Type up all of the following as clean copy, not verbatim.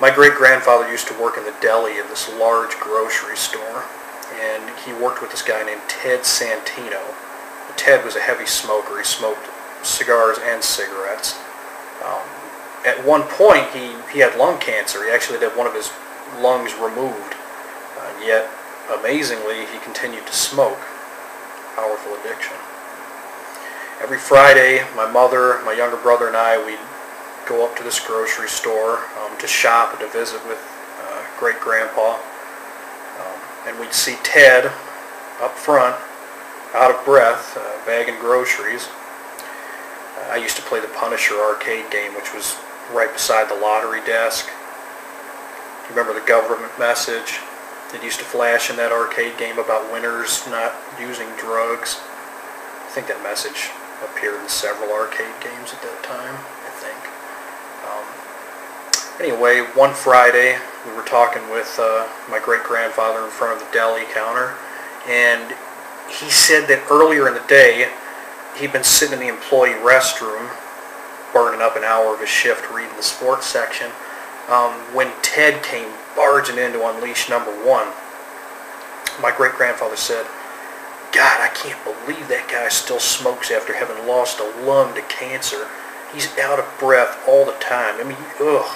My great-grandfather used to work in the deli of this large grocery store, and he worked with this guy named Ted Santino. Ted was a heavy smoker. He smoked cigars and cigarettes. At one point, he had lung cancer. He actually had one of his lungs removed, yet amazingly, he continued to smoke. Powerful addiction. Every Friday, my mother, my younger brother, and I, we'd go up to this grocery store to shop and to visit with great-grandpa. And we'd see Ted up front, out of breath, bagging groceries. I used to play the Punisher arcade game, which was right beside the lottery desk. You remember the government message that used to flash in that arcade game about winners not using drugs? I think that message appeared in several arcade games at that time, I think. Anyway, one Friday, we were talking with my great-grandfather in front of the deli counter, and he said that earlier in the day, he'd been sitting in the employee restroom, burning up an hour of his shift reading the sports section, when Ted came barging in to unleash number one. My great-grandfather said, "God, I can't believe that guy still smokes after having lost a lung to cancer. He's out of breath all the time. I mean, ugh.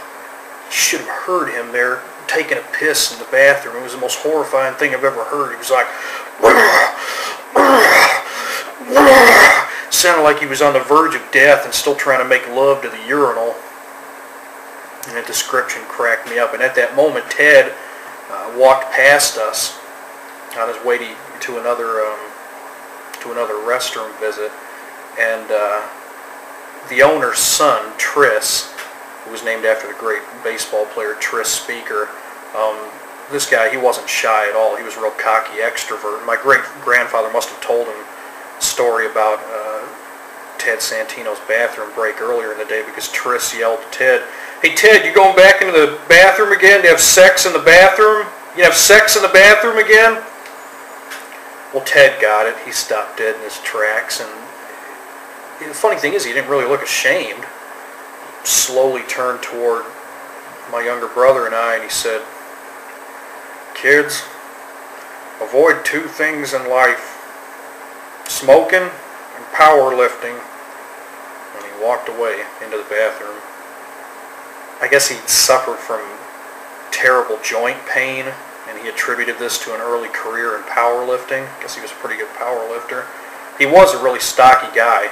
You should have heard him there taking a piss in the bathroom. It was the most horrifying thing I've ever heard. He was like, sounded like he was on the verge of death and still trying to make love to the urinal." And that description cracked me up. And at that moment, Ted walked past us on his way to another restroom visit, and the owner's son, Tris, who was named after the great baseball player Tris Speaker. This guy, he wasn't shy at all. He was a real cocky extrovert. My great-grandfather must have told him a story about Ted Santino's bathroom break earlier in the day, because Tris yelled to Ted, "Hey Ted, you going back into the bathroom again? Do you have sex in the bathroom? You have sex in the bathroom again?" Well, Ted got it. He stopped dead in his tracks, and the funny thing is, he didn't really look ashamed. He slowly turned toward my younger brother and I, and he said, "Kids, avoid two things in life, smoking and powerlifting." And he walked away into the bathroom. I guess he'd suffered from terrible joint pain, and he attributed this to an early career in powerlifting. I guess he was a pretty good powerlifter. He was a really stocky guy.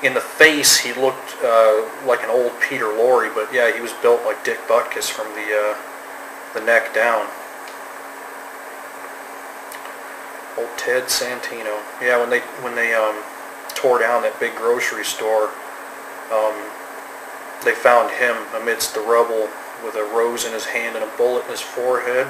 In the face, he looked like an old Peter Lorre, but yeah, he was built like Dick Butkus from the neck down. Old Ted Santino. Yeah, when they tore down that big grocery store, they found him amidst the rubble with a rose in his hand and a bullet in his forehead.